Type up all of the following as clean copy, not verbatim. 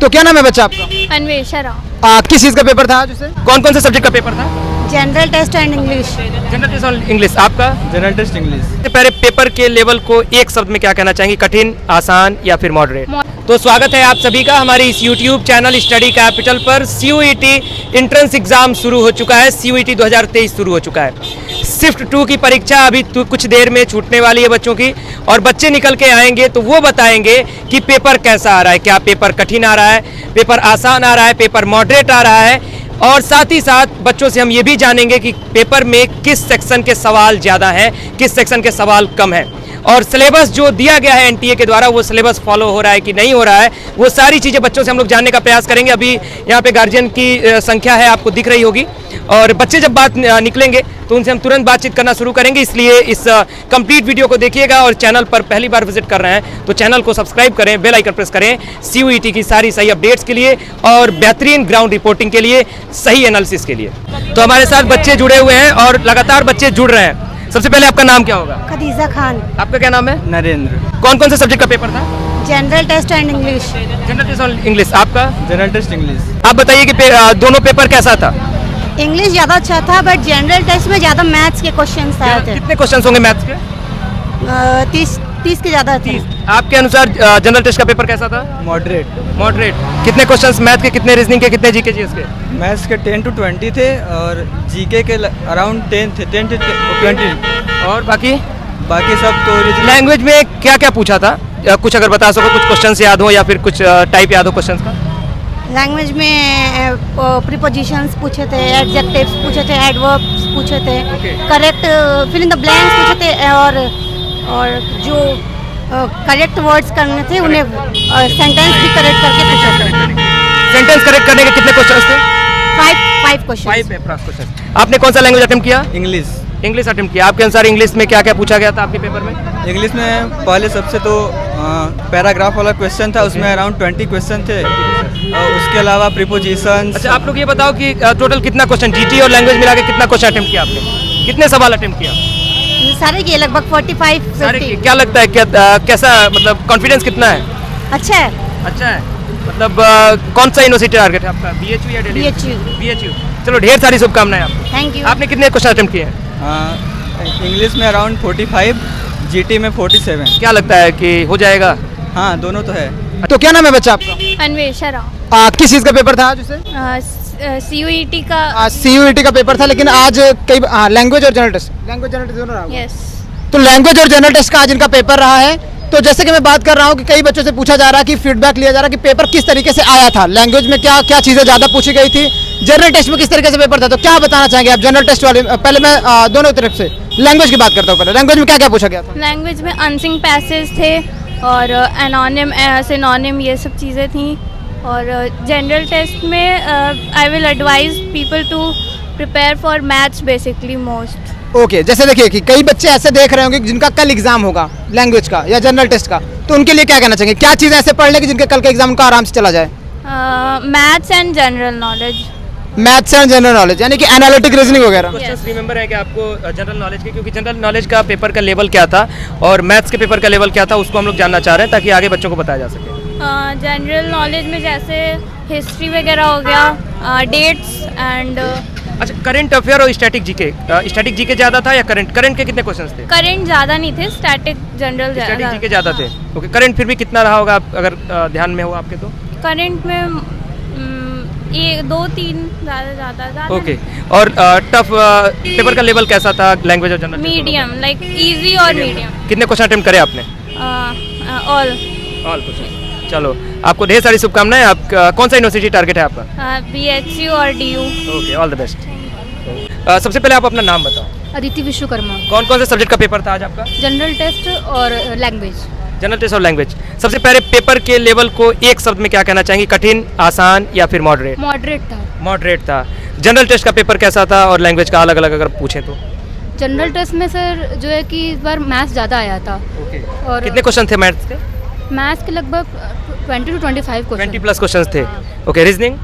तो क्या नाम है बच्चा आपका? अन्वेषा राव। किस चीज़ का पेपर था आज उसे? कौन कौन से सब्जेक्ट का पेपर था? General test and English. General test और इंग्लिश। आपका? General test English. पहले पेपर के लेवल को एक शब्द में क्या कहना चाहेंगे, कठिन, आसान या फिर मॉडरेट? तो स्वागत है आप सभी का हमारे इस YouTube चैनल स्टडी कैपिटल पर। CUET एंट्रेंस एग्जाम शुरू हो चुका है। CUET 2023 शुरू हो चुका है। शिफ्ट 2 की परीक्षा अभी कुछ देर में छूटने वाली है बच्चों की, और बच्चे निकल के आएंगे तो वो बताएंगे कि पेपर कैसा आ रहा है, क्या पेपर कठिन आ रहा है, पेपर आसान आ रहा है, पेपर मॉडरेट आ रहा है। और साथ ही साथ बच्चों से हम ये भी जानेंगे कि पेपर में किस सेक्शन के सवाल ज़्यादा हैं, किस सेक्शन के सवाल कम हैं, और सिलेबस जो दिया गया है NTA के द्वारा वो सिलेबस फॉलो हो रहा है कि नहीं हो रहा है, वो सारी चीज़ें बच्चों से हम लोग जानने का प्रयास करेंगे। अभी यहाँ पे गार्जियन की संख्या है, आपको दिख रही होगी, और बच्चे जब बात निकलेंगे तो उनसे हम तुरंत बातचीत करना शुरू करेंगे। इसलिए इस कंप्लीट वीडियो को देखिएगा, और चैनल पर पहली बार विजिट कर रहे हैं तो चैनल को सब्सक्राइब करें, बेल आइकन प्रेस करें CUET की सारी सही अपडेट्स के लिए और बेहतरीन ग्राउंड रिपोर्टिंग के लिए, सही एनालिसिस के लिए। तो हमारे साथ बच्चे जुड़े हुए हैं और लगातार बच्चे जुड़ रहे हैं। सबसे पहले आपका नाम क्या होगा? खदीजा खान। आपका क्या नाम है? नरेंद्र। कौन कौन से सब्जेक्ट का पेपर था? General test and English. General test और इंग्लिश। आपका? General test English. आप बताइए कि दोनों पेपर कैसा था? इंग्लिश ज़्यादा अच्छा था, बट जनरल टेस्ट में ज़्यादा मैथ्स के क्वेश्चंस आए थे। कितने क्वेश्चन होंगे मैथ्स के? 30 के ज़्यादा थे। आपके अनुसार जनरल टेस्ट का पेपर कैसा था? मॉडरेट। मॉडरेट। कितने क्वेश्चंस मैथ के, कितने रीजनिंग के, कितने जीके जीएस के? मैथ्स के 10 to 20 थे और जीके के अराउंड 10 थे, 10 to 20। और बाकी सब तो लैंग्वेज में क्या क्या पूछा था? कुछ अगर बता सको, कुछ क्वेश्चंस याद हो या फिर कुछ टाइप याद हो क्वेश्चंस का? लैंग्वेज में प्रीपोजिशंस पूछे थे, एडजेक्टिव्स पूछे थे, एडवर्ब्स पूछे थे, correct fill in the blanks पूछे थे, और जो करेक्ट वर्ड्स करने थे उन्हें सेंटेंस भी करेक्ट करके पूछे थे। सेंटेंस करेक्ट करने के कितने क्वेश्चंस थे? 5 क्वेश्चन। 5 क्वेश्चन। आपने कौन सा लैंग्वेज अटेम्प्ट किया? इंग्लिश। इंग्लिश अटेम्प्ट किया। आपके अनुसार इंग्लिश में क्या क्या पूछा गया था आपके पेपर में? इंग्लिश में पहले सबसे तो पैराग्राफ वाला क्वेश्चन था, उसमें अराउंड 20 क्वेश्चन थे, और उसके अलावा प्रीपोजिशंस। अच्छा, आप लोग ये बताओ कि टोटल कितना क्वेश्चन, GT और लैंग्वेज मिला के कितना क्वेश्चन अटेम्प्ट किया आपने? कितने सवाल अटेम्प्ट किया? सारे किए, लगभग 45-50। क्या लगता है, कैसा, मतलब कॉन्फिडेंस कितना है? अच्छा है। अच्छा है। मतलब कौन सा यूनिवर्सिटी टारगेट है आपका? BHU या दिल्ली? BHU। चलो, ढेर सारी शुभकामनाएं आपको। Thank you. आपने कितने क्वेश्चन अटेम्प्ट किए हैं? इंग्लिश में अराउंड 45, GT में 47। क्या लगता है कि हो जाएगा? हाँ, दोनों तो है। तो क्या नाम है बच्चा आपका? अन्वेषा राव। किस चीज़ का पेपर था आज उसे? CUET का। CUET का पेपर था, लेकिन आज कई लैंग्वेज और जनरल टेस्ट, दोनों रहा। यस। तो लैंग्वेज और जनरल टेस्ट का आज इनका पेपर रहा है। तो जैसे कि मैं बात कर रहा हूँ कि कई बच्चों से पूछा जा रहा है कि फीडबैक लिया जा रहा है कि पेपर किस तरीके से आया था, लैंग्वेज में क्या क्या चीज़ें ज़्यादा पूछी गई थी, जनरल टेस्ट में किस तरीके से पेपर था। तो क्या बताना चाहेंगे आप जनरल टेस्ट वाले? पहले मैं दोनों तरफ से लैंग्वेज की बात करता हूँ। पहले लैंग्वेज में क्या क्या पूछा गया था? लैंग्वेज में अनसिंग पैसेज थे और एनोनिम, सिनोनिम, ये सब चीज़ें थी। और जनरल टेस्ट में I will advise people to prepare for maths basically most. Okay, जैसे देखिए कि कई बच्चे ऐसे देख रहे होंगे जिनका कल एग्जाम होगा लैंग्वेज का या जनरल टेस्ट का, तो उनके लिए क्या कहना चाहेंगे? क्या चीज़ें ऐसे पढ़ लें कि जिनके कल का एग्जाम उनका आराम से चला जाए? Maths and general knowledge. Maths and general knowledge, यानी कि एनालिटिक रीजनिंग वगैरह। Yes. रिमेंबर है कि आपको जनरल नॉलेज के, क्योंकि जनरल नॉलेज का पेपर का लेवल क्या था और मैथ्स के पेपर का लेवल क्या था, उसको हम लोग जानना चाह रहे हैं ताकि आगे बच्चों को बताया जा सके। जनरल नॉलेज में जैसे हिस्ट्री वगैरह हो गया, डेट्स एंड। अच्छा, करंट अफेयर और स्टैटिक जीके। स्टैटिक जीके ज़्यादा था या करंट के कितने क्वेश्चंस थे? करंट ज़्यादा नहीं थे, स्टैटिक जनरल स्टैटिक ज़्यादा। जीके ज़्यादा थे। ओके, करंट फिर भी कितना रहा होगा अगर ध्यान में हो आपके? तो करंट में 2-3 ज़्यादा। ओके, और टफ पेपर का लेवल कैसा था लैंग्वेज और जनरल? मीडियम, लाइक इजी और मीडियम। कितने क्वेश्चन अटेम्प्ट करे आपने? All question. चलो, आपको ढेर सारी शुभकामनाएं। आप कौन सा यूनिवर्सिटी टारगेट है आपका? BHU और DU। Okay, all the best. सबसे पहले आप अपना नाम बताओ। अदिति विश्वकर्मा। कौन कौन से सब्जेक्ट का पेपर था आज आपका? जनरल टेस्ट और लैंग्वेज। जनरल टेस्ट और लैंग्वेज। सबसे पहले पेपर के लेवल को एक शब्द में क्या कहना चाहेंगे, कठिन, आसान या फिर मॉडरेट? मॉडरेट था। मॉडरेट था। जनरल टेस्ट का पेपर कैसा था और लैंग्वेज का अलग अलग अगर पूछें तो? जनरल टेस्ट में सर जो है कि इस बार मैथ्स ज़्यादा आया था। ओके, और कितने क्वेश्चन थे मैथ्स के? मैथ्स के लगभग 20 to 25 क्वेश्चन। 20 प्लस क्वेश्चन थे। Okay, reasoning?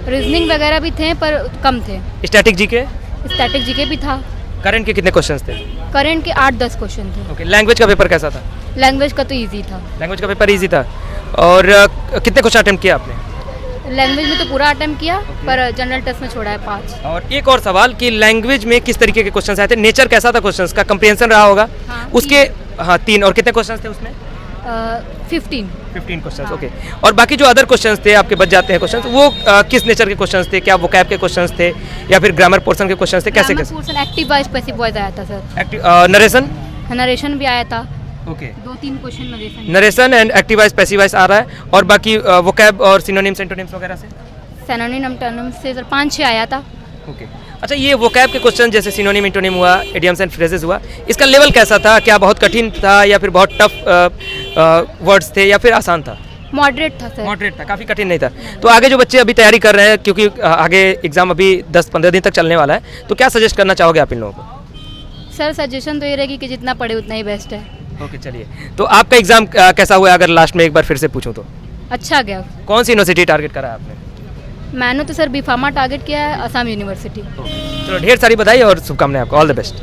रीजनिंग वगैरह भी थे पर कम थे। Static GK? स्टैटिक जीके भी था। करंट के कितने क्वेश्चंस थे? करंट के 8-10 क्वेश्चन थे। ओके, लैंग्वेज का पेपर कैसा था? लैंग्वेज का तो इजी था। लैंग्वेज का पेपर इजी था। और कितने क्वेश्चन अटेम्प्ट किया आपने? लैंग्वेज में तो पूरा अटेम्प्ट किया पर जनरल टेस्ट में छोड़ा है 5। और एक और सवाल कि लैंग्वेज में किस तरीके के क्वेश्चंस आए थे, नेचर कैसा था क्वेश्चंस का, कंप्रिहेंशन रहा होगा हाँ, उसके? हाँ 3। और कितने क्वेश्चंस थे उसमें? 15 क्वेश्चंस, हाँ। ओके। और बाकी जो अदर क्वेश्चंस थे आपके बच जाते हैं क्वेश्चंस, वो किस नेचर के क्वेश्चंस थे? क्या वोकैब के क्वेश्चंस थे या फिर ग्रामर पोर्शन के क्वेश्चंस थे? कैसे कैसे? Portion active voice passive voice आया था सर। नरेशन? नरेशन भी आया था, okay. 2-3 question narration. Narration and active voice passive voice आ रहा है। और बाकी वोकैब और सिनोनिम्स एंटोनिम्स वगैरह से? सिनोनिम एंटोनिम्स से सर 5-6 आया था। ओके। अच्छा, ये वोकैब के क्वेश्चन जैसे सिनोनिम इंटोनिम हुआ, इडियम्स एंड फ्रेजेस हुआ, इसका लेवल कैसा था? क्या बहुत कठिन था या फिर बहुत टफ वर्ड्स थे या फिर आसान था? मॉडरेट था सर। मॉडरेट था, काफ़ी कठिन नहीं था। तो आगे जो बच्चे अभी तैयारी कर रहे हैं, क्योंकि आगे एग्जाम अभी 10-15 दिन तक चलने वाला है, तो क्या सजेस्ट करना चाहोगे आप इन लोगों को? सर सजेशन तो ये रहेगी कि जितना पढ़े उतना ही बेस्ट है। ओके, चलिए। तो आपका एग्जाम कैसा हुआ अगर लास्ट में एक बार फिर से पूछूं तो? अच्छा गया। कौन सी यूनिवर्सिटी टारगेट करा है आपने? मैंने तो सर बीफार्मा टारगेट किया है, असम यूनिवर्सिटी। चलो, ढेर सारी बधाई और शुभकामनाएं आपको। All the best.